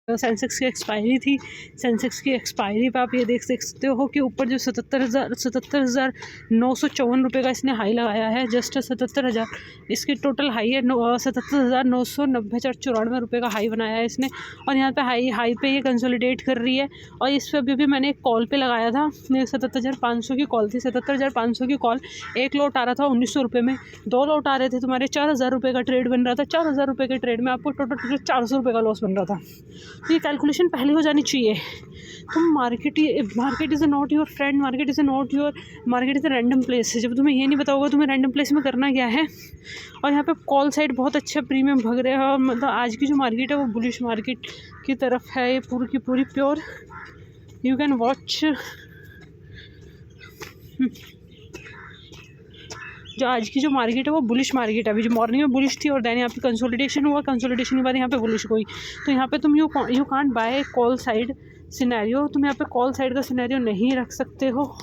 Sensex की expiry थी। Sensex की एक्सपायरी पे आप ये देख सकते हो कि ऊपर जो 77,954 रुपये का इसने हाई लगाया है, जस्ट 77,000 इसकी टोटल हाई है। 77,990,94 रुपये का हाई बनाया है इसने, और यहाँ पे हाई पे ये कंसोलिडेट कर रही है। और इस पर अभी मैंने एक कॉल पे लगाया था, 77,500 की कॉल थी। 77,500 की कॉल, एक लॉट आ रहा था 1900 रुपये में, 2 लॉट आ रहे थे तुम्हारे 4,000 रुपये का ट्रेड बन रहा था। 4,000 रुपये के ट्रेड में आपको टोटल 400 रुपये का लॉस बन रहा था। तो ये कैलकुलेशन पहले हो जानी चाहिए। तुम market is not your friend, market is a random place. जब तुम्हें ये नहीं बताओगे तुम्हें रैंडम प्लेस में करना क्या है। और यहाँ पे कॉल साइड बहुत अच्छा प्रीमियम भग रहे हैं, और मतलब आज की जो मार्केट है वो बुलिश मार्केट की तरफ है, ये पूरी की पूरी प्योर। यू कैन वॉच जो आज की जो मार्केट है वो बुलिश मार्केट है। अभी जो मॉर्निंग में बुलिश थी और देन यहाँ पे कंसोलिडेशन हुआ, कंसोलिडेशन के बाद यहाँ पे बुलिश हुई। तो यहाँ पे तुम you can't buy call side scenario. तुम यहाँ पे कॉल साइड का सिनेरियो नहीं रख सकते हो,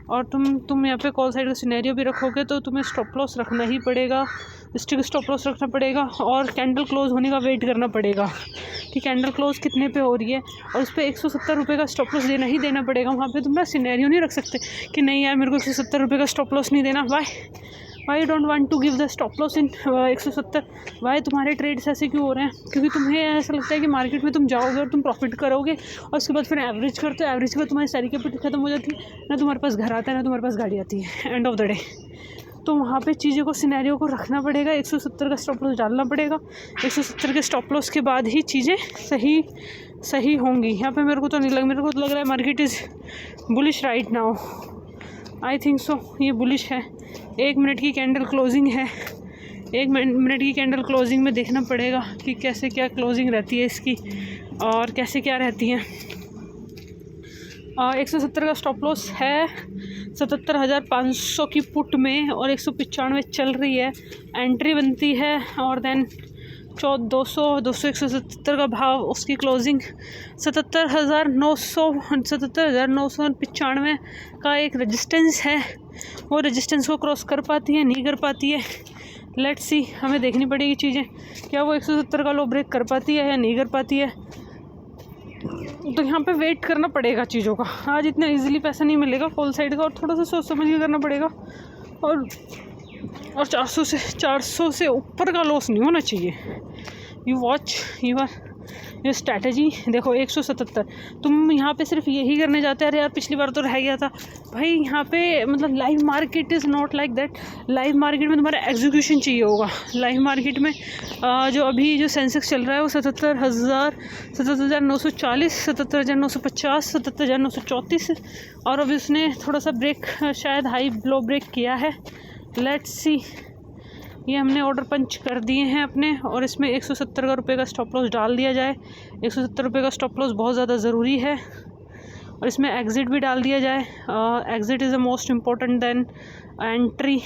और तुम यहाँ पे कॉल साइड का सिनेरियो भी रखोगे तो तुम्हें स्टॉप लॉस रखना ही पड़ेगा, स्टिक स्टॉप लॉस रखना पड़ेगा, और कैंडल क्लोज होने का वेट करना पड़ेगा कि कैंडल क्लोज कितने पे हो रही है, और उस पर 170 रुपये का स्टॉप लॉस देना ही देना पड़ेगा। वहाँ पे तुम ना सिनेरियो नहीं रख सकते कि नहीं यार मेरे को 170 रुपये का स्टॉप लॉस नहीं देना। Why don't want to give the stop loss in 170। Why तुम्हारे ट्रेड्स ऐसे क्यों हो रहे हैं? क्योंकि तुम्हें ऐसा लगता है कि मार्केट में तुम जाओगे और तुम प्रॉफिट करोगे, और उसके बाद फिर एवरेज करते हो, एवरेज के बाद तुम्हारी सारी कैपिटल खत्म हो जाती है, ना तुम्हारे पास घर आता है ना तुम्हारे पास गाड़ी आती है एंड ऑफ द डे। तो वहाँ पे चीज़ों को सिनेरियो को रखना पड़ेगा, 170 का स्टॉप लॉस डालना पड़ेगा। 170 के स्टॉप लॉस के बाद ही चीज़ें सही होंगी। यहाँ पे मेरे को तो लग रहा है market is bullish right now. I think so ये बुलिश है। 1 मिनट की कैंडल क्लोजिंग है, 1 मिनट की कैंडल क्लोजिंग में देखना पड़ेगा कि कैसे क्या क्लोजिंग रहती है इसकी और कैसे क्या रहती है। 170 का स्टॉप लॉस है 77,500 की पुट में, और 195 चल रही है, एंट्री बनती है, और देन 170 का भाव, उसकी क्लोजिंग 77,995 का एक रेजिस्टेंस है। वो रेजिस्टेंस को क्रॉस कर पाती है नहीं कर पाती है, लेट्स सी। हमें देखनी पड़ेगी चीज़ें, क्या वो 170 का लो ब्रेक कर पाती है या नहीं कर पाती है। तो यहाँ पे वेट करना पड़ेगा चीज़ों का। आज इतना इजीली पैसा नहीं मिलेगा कॉल साइड का, और थोड़ा सा सोच समझ के करना पड़ेगा, और 400 से ऊपर का लॉस नहीं होना चाहिए। You watch your strategy. देखो 177, तुम यहाँ पे सिर्फ यही करने जाते हैं, अरे यार पिछली बार तो रह गया था भाई। यहाँ पे मतलब live market is not like that. Live market में तुम्हारा एग्जीक्यूशन चाहिए होगा। लाइव मार्केट में जो अभी जो सेंसेक्स चल रहा है वो 77,940, 77,950, 77,934, और अभी उसने थोड़ा सा ब्रेक, शायद हाई लो ब्रेक किया है। Let's see. ये हमने ऑर्डर पंच कर दिए हैं अपने, और इसमें 170 रुपये का स्टॉप लॉस डाल दिया जाए। 170 रुपये का स्टॉप लॉस बहुत ज़्यादा ज़रूरी है, और इसमें एग्ज़िट भी डाल दिया जाए। Exit is the most important then entry.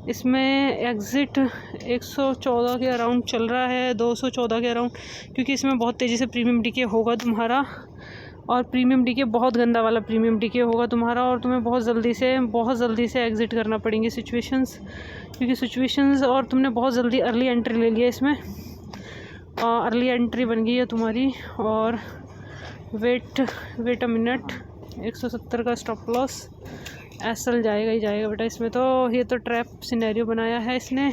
इसमें एग्ज़िट 114 के अराउंड चल रहा है, 214 के अराउंड, क्योंकि इसमें बहुत तेज़ी से प्रीमियम डीके होगा तुम्हारा, और प्रीमियम डीके बहुत गंदा वाला प्रीमियम डीके होगा तुम्हारा, और तुम्हें बहुत जल्दी से एग्ज़िट करना पड़ेंगी सिचुएशंस, क्योंकि सिचुएशंस, और तुमने बहुत जल्दी अर्ली एंट्री ले लिया इसमें, अर्ली एंट्री बन गई है तुम्हारी। और वेट अ मिनट, 170 का स्टॉप लॉस एसएल जाएगा ही जाएगा बेटा इसमें। तो ये तो ट्रैप सिनेरियो बनाया है इसने।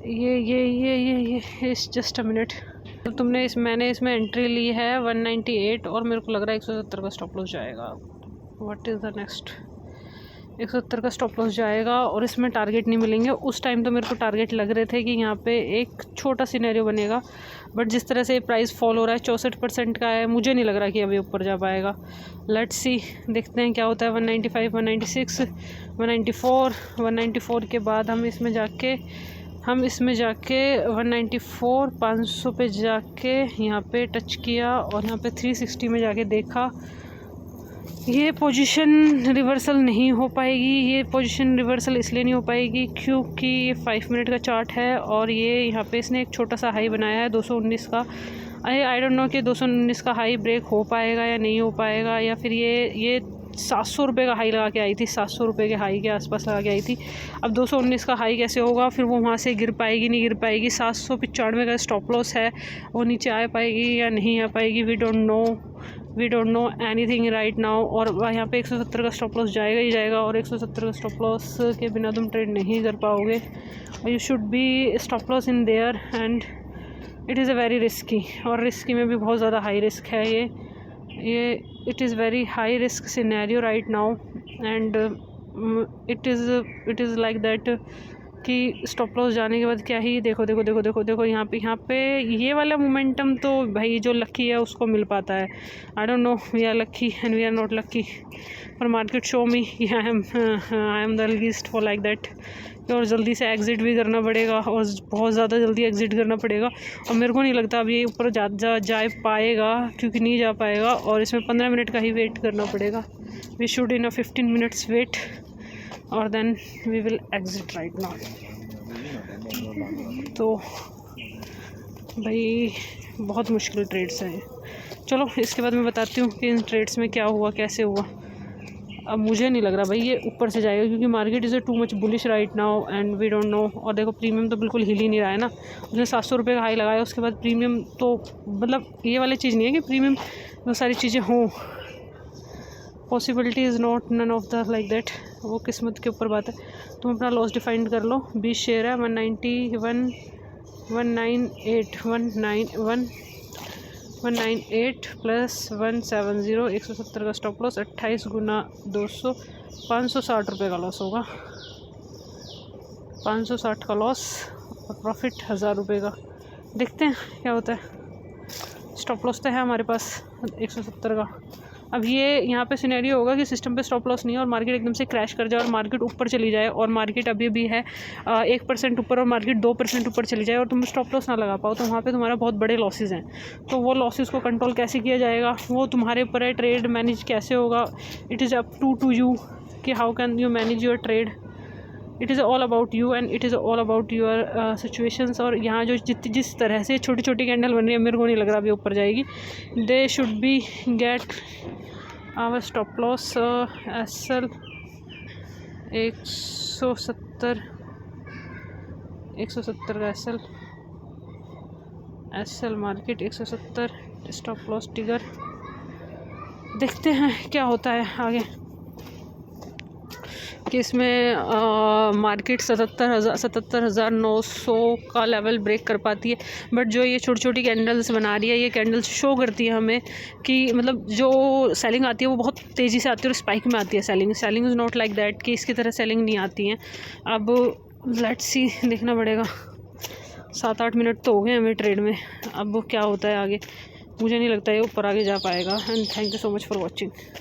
ये जस्ट अ मिनट। तो मैंने इसमें एंट्री ली है 198, और मेरे को लग रहा है 170 का स्टॉप लॉस जाएगा। What is the next? 170 का स्टॉप लॉस जाएगा, और इसमें टारगेट नहीं मिलेंगे। उस टाइम तो मेरे को टारगेट लग रहे थे कि यहाँ पे एक छोटा सिनेरियो बनेगा, बट जिस तरह से प्राइस फॉल हो रहा है 64% का है, मुझे नहीं लग रहा कि अभी ऊपर जा पाएगा। लेट्स सी, देखते हैं क्या होता है। 195, 196, 194, 194 के बाद हम इसमें जाके 194, 500 पे जाके यहाँ पे टच किया, और यहाँ पे 360 में जाके देखा। ये पोजीशन रिवर्सल नहीं हो पाएगी। ये पोजीशन रिवर्सल इसलिए नहीं हो पाएगी क्योंकि ये 5 मिनट का चार्ट है, और ये यहाँ पे इसने एक छोटा सा हाई बनाया है 219 का। आई डोंट नो कि 219 का हाई ब्रेक हो पाएगा या नहीं हो पाएगा, या फिर ये 700 रुपये का हाई लगा के आई थी, 700 रुपये के हाई के आसपास लगा के आई थी। अब 219 का हाई कैसे होगा, फिर वो वहाँ से गिर पाएगी नहीं गिर पाएगी। 795 का स्टॉप लॉस है, वो नीचे आ पाएगी या नहीं आ पाएगी, we don't know anything right now. और यहाँ पे 170 का स्टॉप लॉस जाएगा ही जाएगा, और 170 का स्टॉप लॉस के बिना तुम ट्रेड नहीं कर पाओगे। You should be stop loss in their and it is a very risky, और रिस्की में भी बहुत ज़्यादा हाई रिस्क है ये it is very high risk scenario right now and it is like that कि स्टॉप लॉस जाने के बाद क्या ही देखो यहाँ पे ये वाला मोमेंटम तो भाई जो लकी है उसको मिल पाता है। I don't know, we are lucky and we are not lucky, पर market show me I am the least for like that. और जल्दी से एग्ज़िट भी करना पड़ेगा, और बहुत ज़्यादा जल्दी एग्ज़िट करना पड़ेगा। और मेरे को नहीं लगता अब ये ऊपर जा पाएगा, क्योंकि नहीं जा पाएगा, और इसमें 15 मिनट का ही वेट करना पड़ेगा। We should in 15 minutes wait और then we will exit right now. तो भाई बहुत मुश्किल ट्रेड्स हैं। चलो इसके बाद मैं बताती हूँ कि इन ट्रेड्स में क्या हुआ, कैसे हुआ। अब मुझे नहीं लग रहा भाई ये ऊपर से जाएगा, क्योंकि market is too much bullish right now and we don't know. और देखो प्रीमियम तो बिल्कुल हिल ही नहीं रहा है ना, उसने 700 रुपये का हाई लगाया, उसके बाद प्रीमियम तो मतलब ये वाली चीज़ नहीं है कि प्रीमियम वो सारी चीज़ें हों, possibility is not none of the like that, वो किस्मत के ऊपर बात है। तुम अपना लॉस डिफाइंड कर लो। 20 शेयर है, 198 प्लस 170, 170 का स्टॉप लॉस, 28 गुना 200, 560 रुपये का लॉस होगा, 560 का लॉस, और प्रॉफिट 1000 रुपये का। देखते हैं क्या होता है। स्टॉप लॉस तो है हमारे पास 170 का। अब ये यहाँ पे सिनेरियो होगा कि सिस्टम पे स्टॉप लॉस नहीं है और मार्केट एकदम से क्रैश कर जाए और मार्केट ऊपर चली जाए, और मार्केट अभी भी है 1% ऊपर और मार्केट 2% ऊपर चली जाए और तुम स्टॉप लॉस ना लगा पाओ, तो वहाँ पे तुम्हारा बहुत बड़े लॉसेस हैं। तो वो लॉसेस को कंट्रोल कैसे किया जाएगा वो तुम्हारे ऊपर है। ट्रेड मैनेज कैसे होगा, it is up to you कि how can you manage your trade. It is all about you and it is all about your situations. और यहाँ जो जिस तरह से छोटी छोटी कैंडल बन रही है, मेरे को नहीं लग रहा अभी ऊपर जाएगी। They should be get our stop loss SL 170 का SL market 170 stop loss trigger. देखते हैं क्या होता है आगे, कि इसमें मार्केट 77,900 का लेवल ब्रेक कर पाती है। बट जो ये छोटी छोटी कैंडल्स बना रही है, ये कैंडल्स शो करती है हमें कि मतलब जो सेलिंग आती है वो बहुत तेज़ी से आती है और स्पाइक में आती है। Selling is not like that कि इसकी तरह सेलिंग नहीं आती है। अब लेट्स सी, देखना पड़ेगा। 7-8 मिनट तो हो गए हमें ट्रेड में, अब क्या होता है आगे। मुझे नहीं लगता है ऊपर आगे जा पाएगा। And thank you so much for watching.